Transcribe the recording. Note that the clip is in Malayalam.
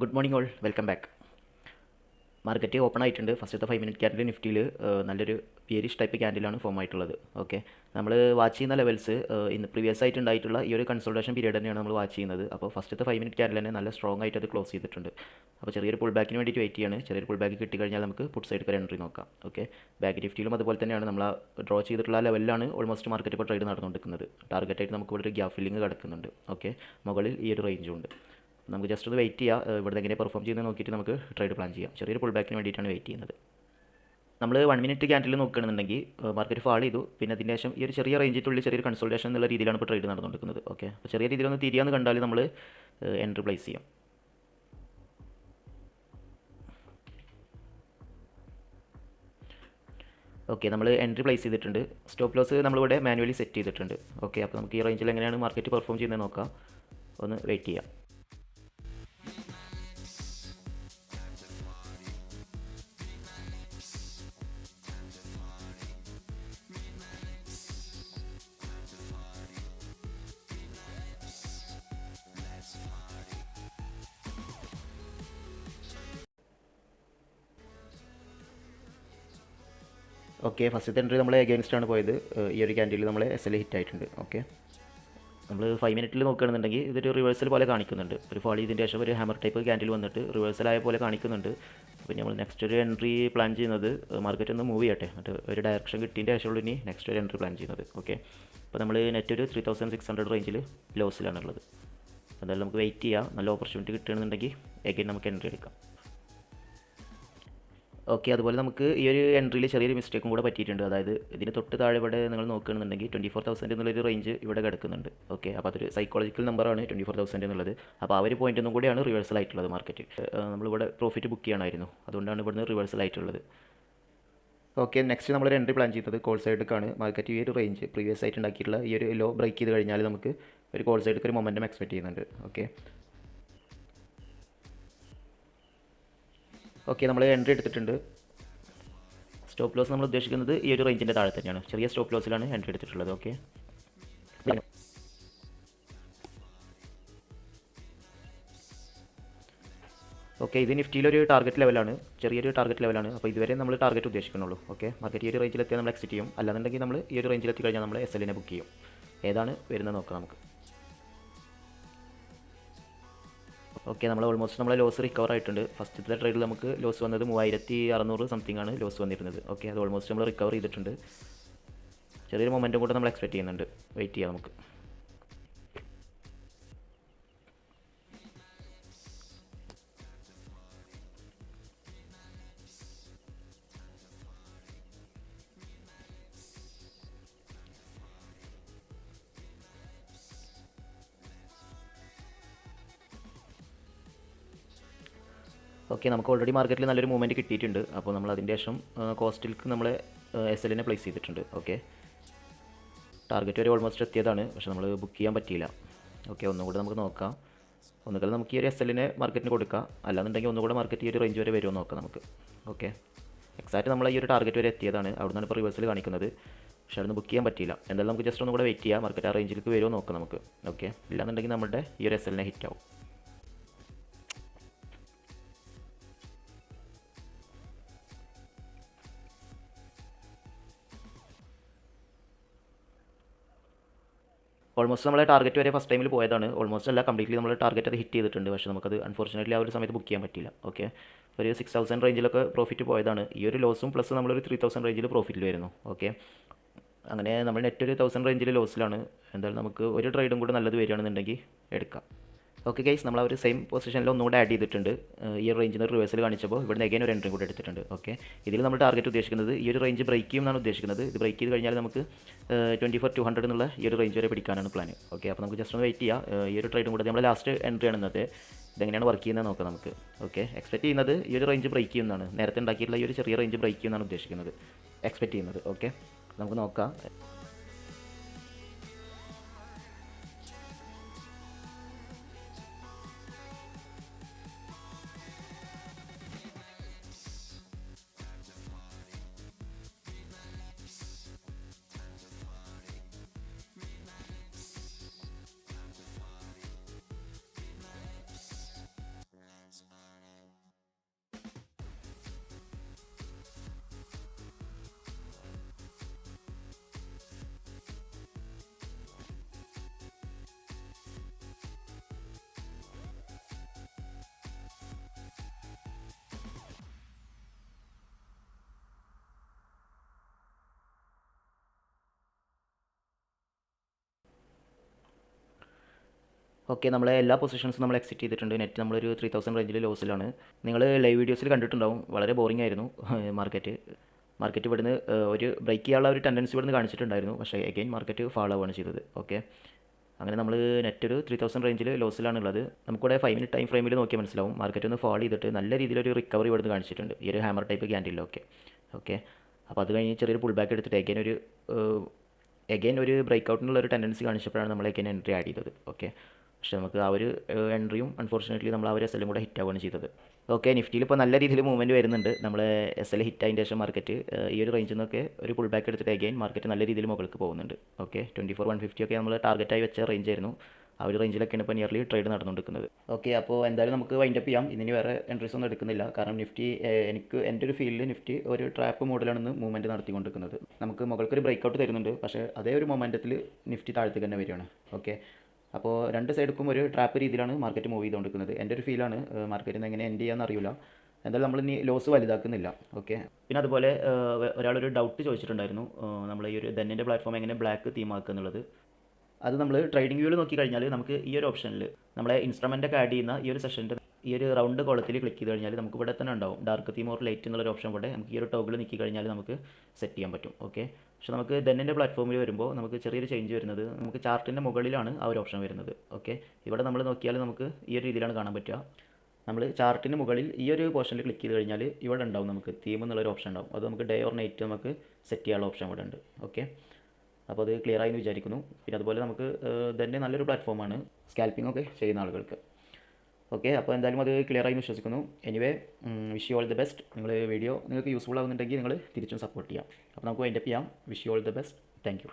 Good morning all, welcome back. Market open ആയിട്ടുണ്ട്. ഫസ്റ്റത്തെ 5 മിനിറ്റ് ക്യാൻഡിൽ നിഫ്റ്റിയിൽ നല്ലൊരു പിയറിഷ് ടൈപ്പ് ക്യാൻഡിലാണ് ഫോം ആയിട്ടുള്ളത്. ഓക്കെ, നമ്മൾ വാച്ച് ചെയ്യുന്ന ലെവൽസ് ഇന്ന് പ്രീവിയസ് ആയിട്ട് ഉണ്ടായിട്ടുള്ള ഈ ഒരു കൺസൾട്ടേഷൻ പീരീഡ് തന്നെയാണ് നമ്മൾ വാച്ച് ചെയ്യുന്നത്. അപ്പോൾ ഫസ്റ്റത്തെ 5 മിനിറ്റ് ക്യാൻഡിൽ തന്നെ നല്ല സ്ട്രോങ് ആയിട്ട് അത് ക്ലോസ് ചെയ്തിട്ടുണ്ട്. അപ്പോൾ ചെറിയൊരു പുൾ ബാക്കിന് വേണ്ടിയിട്ട് വെയിറ്റ് ചെയ്യാണ്. ചെറിയൊരു പുൾ ബാക്ക് കിട്ടിക്കഴിഞ്ഞാൽ നമുക്ക് പുട്ട് സൈഡ് ഒരു എൻട്രി നോക്കാം. ഓക്കെ, ബാക്ക് നിഫ്റ്റിയിലും അതുപോലെ തന്നെയാണ് നമ്മൾ ഡ്രോ ചെയ്തിട്ടുള്ള ലെവലിലാണ് ഓൾമോസ്റ്റ് മാർക്കറ്റ് ഇപ്പോൾ ട്രേഡ് നടന്നുകൊണ്ടിരിക്കുന്നത്. ടാർഗറ്റായിട്ട് നമുക്ക് ഇവിടെ ഒരു ഗ്യാപ്പ് ഫില്ലിംഗ് കിടക്കുന്നുണ്ട്. ഓക്കെ, മുകളിൽ ഈ ഒരു റേഞ്ചും ഉണ്ട്. നമുക്ക് ജസ്റ്റ് ഒന്ന് വെയിറ്റ് ചെയ്യാം. ഇവിടെ എങ്ങനെ പെർഫോം ചെയ്യുന്നത് നോക്കിയിട്ട് നമുക്ക് ട്രേഡ് പ്ലാൻ ചെയ്യാം. ചെറിയൊരു പുൾ ബാക്കിന് വേണ്ടിയിട്ടാണ് വെയിറ്റ് ചെയ്യുന്നത്. നമ്മൾ 1 മിനിറ്റ് ക്യാൻഡിൽ നോക്കുകയാണെന്നുണ്ടെങ്കിൽ മാർക്കറ്റ് ഫാൾ ചെയ്തു. പിന്നെ അതിന് ശേഷം ഈ ഒരു ചെറിയ റേഞ്ചിട്ടുള്ളിൽ ചെറിയൊരു കൺസൾട്ടേഷൻ എന്നുള്ള രീതിയിലാണ് ഇപ്പോൾ ട്രേഡ് നടന്നുകൊണ്ടിരിക്കുന്നത്. ഓക്കെ, അപ്പോൾ ചെറിയ രീതിയിലൊന്ന് തിരിയാന്ന് കണ്ടാൽ നമ്മൾ എൻട്രി പ്ലേസ് ചെയ്യാം. ഓക്കെ, നമ്മൾ എൻട്രി പ്ലേസ് ചെയ്തിട്ടുണ്ട്. സ്റ്റോപ്പ് ലോസ് നമ്മളിവിടെ മാനുവലി സെറ്റ് ചെയ്തിട്ടുണ്ട്. ഓക്കെ, അപ്പോൾ നമുക്ക് ഈ റേഞ്ചിൽ എങ്ങനെയാണ് മാർക്കറ്റ് പെർഫോം ചെയ്യുന്നത് നോക്കാം. ഒന്ന് വെയിറ്റ് ചെയ്യാം. ഓക്കെ, ഫസ്റ്റത്തെ എൻട്രി നമ്മൾ അഗെയിൻസ്റ്റ് ആണ് പോയത്. ഈ ഒരു ക്യാൻഡിൽ നമ്മൾ SL ഹിറ്റ് ആയിട്ടുണ്ട്. ഓക്കെ, നമ്മൾ 5 മിനിറ്റിൽ നോക്കുകയാണെന്നുണ്ടെങ്കിൽ ഇതൊരു റിവേഴ്സൽ പോലെ കാണിക്കുന്നുണ്ട്. ഒരു ഫോൾ ചെയ്തതിന് ശേഷം ഒരു ഹാമർ ടൈപ്പ് ക്യാൻഡിൽ വന്നിട്ട് റിവേഴ്സലായ പോലെ കാണിക്കുന്നുണ്ട്. പിന്നെ നമ്മൾ നെക്സ്റ്റ് ഒരു എൻട്രി പ്ലാൻ ചെയ്യുന്നത് മാർക്കറ്റ് ഒന്ന് മൂവ് ചെയ്യട്ടെ, എന്നിട്ട് ഒരു ഡയറക്ഷൻ കിട്ടിയതിൻ്റെ ശേഷമുള്ളൂ ഇനി നെക്സ്റ്റ് ഒരു എൻട്രി പ്ലാൻ ചെയ്യുന്നത്. ഓക്കെ, അപ്പോൾ നമ്മൾ നെറ്റ് ഒരു 3600 റേഞ്ചിൽ ലോസിലാണുള്ളത്. എന്തായാലും നമുക്ക് വെയിറ്റ് ചെയ്യാം. നല്ല ഓപ്പർച്യൂണിറ്റി കിട്ടുകയാണെന്നുണ്ടെങ്കിൽ എഗെയിൻ നമുക്ക് എൻട്രി എടുക്കാം. ഓക്കെ, അതുപോലെ നമുക്ക് ഈ ഒരു എൻട്രിയിൽ ചെറിയൊരു മിസ്റ്റേക്കും കൂടെ പറ്റിയിട്ടുണ്ട്. അതായത് ഇതിന് തൊട്ട് താഴെ ഇവിടെ നിങ്ങൾ നോക്കുകയാണെന്നുണ്ടെങ്കിൽ 24,000 എന്നുള്ളൊരു റേഞ്ച് ഇവിടെ കിടക്കുന്നുണ്ട്. ഓക്കെ, അപ്പോൾ അതൊരു സൈക്കോളജിക്കൽ നമ്പറാണ് 24,000 എന്നുള്ളത്. അപ്പോൾ ആ ഒരു പോയിൻ്റൊന്നും കൂടിയാണ് റിവേഴ്സൽ ആയിട്ടുള്ളത് മാർക്കറ്റ്. നമ്മളിവിടെ പ്രോഫിറ്റ് ബുക്ക് ചെയ്യണമായിരുന്നു, അതുകൊണ്ടാണ് ഇവിടുന്ന് റിവേഴ്സൽ ആയിട്ടുള്ളത്. ഓക്കെ, നെക്സ്റ്റ് നമ്മളൊരു എൻട്രി പ്ലാൻ ചെയ്യുന്നത് കോൾ സൈഡിലേക്കാണ്. മാർക്കറ്റ് ഈ ഒരു റേഞ്ച് പ്രീവിയസ് ആയിട്ട് ഉണ്ടാക്കിയിട്ടുള്ള ഈ ഒരു ലോ ബ്രേക്ക് ചെയ്ത് കഴിഞ്ഞാൽ നമുക്ക് ഒരു കോൾ സൈഡിലേക്ക് ഒരു മൊമെൻറ്റം എക്സ്പെക്ട് ചെയ്യുന്നുണ്ട്. ഓക്കെ, ഓക്കെ, നമ്മൾ എൻട്രി എടുത്തിട്ടുണ്ട്. സ്റ്റോപ്പ് ലോസ് നമ്മൾ ഉദ്ദേശിക്കുന്നത് ഈ ഒരു റേഞ്ചിൻ്റെ താഴെ തന്നെയാണ്. ചെറിയ സ്റ്റോപ്പ് ലോസിലാണ് എൻട്രി എടുത്തിട്ടുള്ളത്. ഓക്കെ, ഓക്കെ, ഇത് നിഫ്റ്റിയിലൊരു ടാർഗറ്റ് ലെവലാണ്, ചെറിയൊരു ടാർഗറ്റ് ലെവലാണ്. അപ്പോൾ ഇതുവരെ നമ്മൾ ടാർഗറ്റ് ഉദ്ദേശിക്കുന്നുള്ളൂ. ഓക്കെ, മാർക്കറ്റ് ഈ ഒരു റേഞ്ചിലെത്തിയാൽ നമ്മൾ എക്സിറ്റ് ചെയ്യും. അല്ലാന്നുണ്ടെങ്കിൽ നമ്മൾ ഈ ഒരു റേഞ്ചിലെത്തി കഴിഞ്ഞാൽ നമ്മൾ SL ബുക്ക് ചെയ്യും. ഏതാണ് വരുന്നത് നോക്കാം നമുക്ക്. ഓക്കെ, നമ്മൾ ഓൾമോസ്റ്റ് നമ്മളെ ലോസ് റിക്കവർ ആയിട്ടുണ്ട്. ഫസ്റ്റത്തെ ട്രേഡിൽ നമുക്ക് ലോസ് വന്നത് 3600 സംതിങ് ആണ് ലോസ് വന്നിരുന്നത്. ഓക്കെ, അത് ഓൾമോസ്റ്റ് നമ്മൾ റിക്കവർ ചെയ്തിട്ടുണ്ട്. ചെറിയൊരു മൊമെൻറ്റും കൂടെ നമ്മൾ എക്സ്പെക്ട് ചെയ്യുന്നുണ്ട്. വെയിറ്റ് ചെയ്യാം നമുക്ക്. ഓക്കെ, നമുക്ക് ഓൾറെഡി മാർക്കറ്റിൽ നല്ലൊരു മൂവ്മെൻറ്റ് കിട്ടിയിട്ടുണ്ട്. അപ്പോൾ നമ്മൾ അതിൻ്റെ ശേഷം കോസ്റ്റിലേക്ക് നമ്മൾ SL പ്ലേസ് ചെയ്തിട്ടുണ്ട്. ഓക്കെ, ടാർഗറ്റ് വരെ ഓൾമോസ്റ്റ് എത്തിയതാണ്, പക്ഷേ നമ്മൾ ബുക്ക് ചെയ്യാൻ പറ്റിയില്ല. ഓക്കെ, ഒന്നുകൂടെ നമുക്ക് നോക്കാം. ഒന്നുകിൽ നമുക്ക് ഈ ഒരു SL മാർക്കറ്റിന് കൊടുക്കാം, അല്ലാന്നുണ്ടെങ്കിൽ ഒന്നുകൂടെ മാർക്കറ്റ് ഈ ഒരു റേഞ്ച് വരെ വരുമോ നോക്കാം നമുക്ക്. ഓക്കെ, എക്സാക്റ്റ് നമ്മൾ ഈ ഒരു ടാർഗറ്റ് വരെ എത്തിയതാണ്. അവിടെ നിന്നാണ് ഇപ്പോൾ റിവേഴ്സൽ കാണിക്കുന്നത്, പക്ഷേ അതൊന്ന് ബുക്ക് ചെയ്യാൻ പറ്റിയില്ല. എന്തായാലും നമുക്ക് ജസ്റ്റ് ഒന്നുകൂടെ വെയിറ്റ് ചെയ്യാം. മാർക്കറ്റ് ആ റേഞ്ചിലേക്ക് വരുമോ നോക്കാം നമുക്ക്. ഓക്കെ, ഇല്ലാന്നുണ്ടെങ്കിൽ നമ്മുടെ ഈ ഒരു SL ഹിറ്റ് ആവും. ഓൾമോസ്റ്റ് നമ്മളെ ടാർഗറ്റ് വരെ ഫസ്റ്റ് ടൈമിൽ പോയതാണ്. ഓൾമോസ്റ്റ് അല്ല, കംപ്ലീറ്റ്ലി നമ്മൾ ടാർഗറ്റ് അത് ഹിറ്റ് ചെയ്തിട്ടുണ്ട്. പക്ഷേ നമുക്കത് അൺഫോർച്ചുനേറ്റ്ലി ആ ഒരു സമയത്ത് ബുക്ക് ചെയ്യാൻ പറ്റില്ല. ഓക്കെ, ഒരു 6000 റേഞ്ചിലൊക്കെ പ്രോഫിറ്റ് പോയതാണ്. ഈ ഒരു ലോസും പ്ലസ് നമ്മളൊരു 3000 റേഞ്ചിൽ പ്രോഫിറ്റിൽ വരുന്നു. ഓക്കെ, അങ്ങനെ നമ്മൾ നെറ്റ് ഒരു 1000 റേഞ്ചിൽ ലോസിലാണ്. എന്തായാലും നമുക്ക് ഒരു ട്രേഡും കൂടെ നല്ലത് വരികയാണെന്നുണ്ടെങ്കിൽ എടുക്കാം. ഓക്കെ ഗൈസ്, നമ്മൾ ആ ഒരു സെയിം പൊസിഷനിൽ ഒന്നുകൂടെ ആഡ് ചെയ്തിട്ടുണ്ട്. ഈ ഒരു റേഞ്ചിൽ നിന്ന് റിവേഴ്സൽ കാണിച്ചപ്പോൾ ഇവിടെ അഗൈൻ ഒരു എൻട്രി കൂടെ എടുത്തിട്ടുണ്ട്. ഓക്കെ, ഇതിൽ നമ്മൾ ടാർഗറ്റ് ഉദ്ദേശിക്കുന്നത് ഈ ഒരു റേഞ്ച് ബ്രേക്ക് ചെയ്യുമെന്നാണ് ഉദ്ദേശിക്കുന്നത്. ഇത് ബ്രേക്ക് ചെയ്ത് കഴിഞ്ഞാൽ നമുക്ക് 24,200 എന്നുള്ള ഈ ഒരു റേഞ്ച് വരെ പിടിക്കാനാണ് പ്ലാൻ. ഓക്കെ, അപ്പോൾ നമുക്ക് ജസ്റ്റ് ഒന്ന് വെയിറ്റ് ചെയ്യാം. ഈ ഒരു ട്രേഡും കൂടെ നമ്മൾ ലാസ്റ്റ് എൻട്രി ആണെന്നത് ഇതെങ്ങനെയാണ് വർക്ക് ചെയ്യുന്നത് നോക്കാം നമുക്ക്. ഓക്കെ, എക്സ്പെക്ട് ചെയ്യുന്നത് ഈ ഒരു റേഞ്ച് ബ്രേക്ക് ചെയ്യുന്നതാണ്. നേരത്തെ ഉണ്ടാക്കിയിട്ടുള്ള ഈ ഒരു ചെറിയ റേഞ്ച് ബ്രേക്ക് ചെയ്യുന്നതാണ് ഉദ്ദേശിക്കുന്നത്, എക്സ്പെക്ട് ചെയ്യുന്നത്. ഓക്കെ, നമുക്ക് നോക്കാം. ഓക്കെ, നമ്മളെ എല്ലാ പൊസിഷൻസും നമ്മൾ എക്സിറ്റ് ചെയ്തിട്ടുണ്ട്. നെറ്റ് നമ്മളൊരു 3000 റേഞ്ചിൽ ലോസിലാണ്. നിങ്ങൾ ലൈവ് വീഡിയോസിൽ കണ്ടിട്ടുണ്ടാവും, വളരെ ബോറിംഗ് ആയിരുന്നു മാർക്കറ്റ് ഇവിടുന്ന് ഒരു ബ്രേക്ക് ചെയ്യാനുള്ള ഒരു ടെൻഡൻസി ഇവിടുന്ന് കാണിച്ചിട്ടുണ്ടായിരുന്നു. പക്ഷേ എഗെയിൻ മാർക്കറ്റ് ഫാൾ ആവുകയാണ് ചെയ്തത്. ഓക്കെ, അങ്ങനെ നമ്മൾ നെറ്റ് ഒരു 3000 റേഞ്ചിൽ ലോസിലാണുള്ളത്. നമുക്കിവിടെ 5 മിനിറ്റ് ടൈം ഫ്രെയിമിൽ നോക്കിയാൽ മനസ്സിലാവും, മാർക്കറ്റ് ഒന്ന് ഫാൾ ചെയ്തിട്ട് നല്ല രീതിയിലൊരു റിക്കവറി ഇവിടുന്ന് കാണിച്ചിട്ടുണ്ട്, ഈ ഒരു ഹാമർ ടൈപ്പ് ക്യാൻഡിലൊക്കെ. ഓക്കെ, അപ്പോൾ അത് കഴിഞ്ഞ് ചെറിയൊരു പുൾ ബാക്ക് എടുത്തിട്ട് എഗെയിൻ ഒരു ബ്രേക്ക് ഔട്ടിനുള്ള ഒരു ടെൻഡൻസി കാണിച്ചപ്പോഴാണ് നമ്മൾ എഗെയിൻ എൻട്രി ആഡ് ചെയ്തത്. ഓക്കെ, പക്ഷേ നമുക്ക് ആ ഒരു എൻട്രിയും അൺഫോർച്ചുനേറ്റ്ലി നമ്മൾ ആ ഒരു SL കൂടെ ഹിറ്റ് ആവുകയാണ് ചെയ്തത്. ഓക്കെ, നിഫ്റ്റിയിൽ ഇപ്പോൾ നല്ല രീതിയിൽ മൂവ്മെൻറ്റ് വരുന്നുണ്ട്. നമ്മൾ SL ഹിറ്റ് ആയതിൻ്റെ ശേഷം മാർക്കറ്റ് ഈ ഒരു റേഞ്ചിൽ നിന്നൊക്കെ ഒരു പുൾ ബാക്ക് എടുത്തിട്ട് എഗെയിൻ മാർക്കറ്റ് നല്ല രീതിയിൽ മുകളിലേക്ക് പോകുന്നുണ്ട്. ഓക്കെ, 24,150 ഒക്കെ നമ്മൾ ടാർഗറ്റായി വെച്ച റേഞ്ച് ആയിരുന്നു. ആ ഒരു റേഞ്ചിലൊക്കെയാണ് ഇപ്പോൾ നിയർലി ട്രേഡ് നടന്നുകൊണ്ടിരിക്കുന്നത്. ഓക്കെ, അപ്പോൾ എന്തായാലും നമുക്ക് വൈൻഡപ്പ് ചെയ്യാം. ഇതിന് വേറെ എൻട്രീസ് ഒന്നും എടുക്കുന്നില്ല, കാരണം നിഫ്റ്റി എൻ്റെ ഒരു ഫീൽഡിൽ നിഫ്റ്റി ഒരു ട്രാപ്പ് മോഡിലാണ് മൂവ്മെൻറ്റ് നടത്തിക്കൊണ്ടിരിക്കുന്നത്. നമുക്ക് മുകൾക്കൊരു ബ്രേക്ക് ഔട്ട് തരുന്നുണ്ട്, പക്ഷേ അതേ ഒരു മൊമെൻറ്റത്തിൽ നിഫ്റ്റി താഴത്തേക്ക് തന്നെ വരികയാണ്. ഓക്കെ, അപ്പോൾ രണ്ട് സൈഡിലും ഒരു ട്രാപ്പ് രീതിയിലാണ് മാർക്കറ്റ് മൂവ് ചെയ്തുകൊണ്ടിരിക്കുന്നത്. എൻ്റെ ഒരു ഫീലാണ്, മാർക്കറ്റിൽ നിന്ന് എങ്ങനെ എൻഡ് ചെയ്യാമെന്ന് അറിയില്ല. എന്തായാലും നമ്മൾ ഇനി ലോസ് വലുതാക്കുന്നില്ല. ഓക്കെ, പിന്നെ അതുപോലെ ഒരാളൊരു ഡൗട്ട് ചോദിച്ചിട്ടുണ്ടായിരുന്നു, നമ്മൾ ഈ ഒരു ഡെന്നിൻ്റെ പ്ലാറ്റ്ഫോം എങ്ങനെ ബ്ലാക്ക് തീം ആക്കുക എന്നുള്ളത്. അത് നമ്മൾ ട്രേഡിംഗ് വ്യൂവിൽ നോക്കി കഴിഞ്ഞാൽ നമുക്ക് ഈ ഒരു ഓപ്ഷനിൽ നമ്മളെ ഇൻസ്ട്രുമെൻ്റൊക്കെ ആഡ് ചെയ്യുന്ന ഈ ഒരു സെഷൻ്റെ ഈ ഒരു റൗണ്ട് കോളത്തിൽ ക്ലിക്ക് ചെയ്ത് കഴിഞ്ഞാൽ നമുക്ക് ഇവിടെ തന്നെ ഉണ്ടാവും ഡാർക്ക് തീം ഓർ ലൈറ്റ് എന്നുള്ളൊരു ഓപ്ഷൻ കൂടെ നമുക്ക് ഈ ഒരു ടോഗിൾ നീക്കി കഴിഞ്ഞാൽ നമുക്ക് സെറ്റ് ചെയ്യാൻ പറ്റും. ഓക്കെ, പക്ഷേ നമുക്ക് ഡെന്നിൻ്റെ പ്ലാറ്റ്ഫോമിൽ വരുമ്പോൾ നമുക്ക് ചെറിയൊരു ചേഞ്ച് വരുന്നത്, നമുക്ക് ചാർട്ടിൻ്റെ മുകളിലാണ് ആ ഒരു ഓപ്ഷൻ വരുന്നത്. ഓക്കെ, ഇവിടെ നമ്മൾ നോക്കിയാൽ നമുക്ക് ഈ ഒരു രീതിയിലാണ് കാണാൻ പറ്റുക. നമ്മൾ ചാർട്ടിന് മുകളിൽ ഈ ഒരു പോർഷനിൽ ക്ലിക്ക് ചെയ്ത് കഴിഞ്ഞാൽ ഇവിടെ ഉണ്ടാവും നമുക്ക് തീം എന്നുള്ളൊരു ഓപ്ഷൻ ഉണ്ടാവും. അത് നമുക്ക് ഡേ ഓർ നൈറ്റ് നമുക്ക് സെറ്റ് ചെയ്യാനുള്ള ഓപ്ഷൻ ഇവിടെ ഉണ്ട്. ഓക്കെ, അപ്പോൾ അത് ക്ലിയർ ആയി എന്ന് വിചാരിക്കുന്നു. പിന്നെ അതുപോലെ നമുക്ക് തന്നെ നല്ലൊരു പ്ലാറ്റ്ഫോമാണ് സ്കാൽപ്പിംഗ് ഒക്കെ ചെയ്യുന്ന ആളുകൾക്ക്. ഓക്കെ, അപ്പോൾ എന്തായാലും അത് ക്ലിയർ ആയി എന്ന് വിശ്വസിക്കുന്നു. Anyway, wish you all the best. Video നിങ്ങൾക്ക് യൂസ്ഫുൾ ആകുന്നുണ്ടെങ്കിൽ നിങ്ങൾ തിരിച്ചും സപ്പോർട്ട് ചെയ്യാം. അപ്പോൾ നമുക്ക് വൈൻഡപ്പ് ചെയ്യാം. Wish you all the best. Thank you.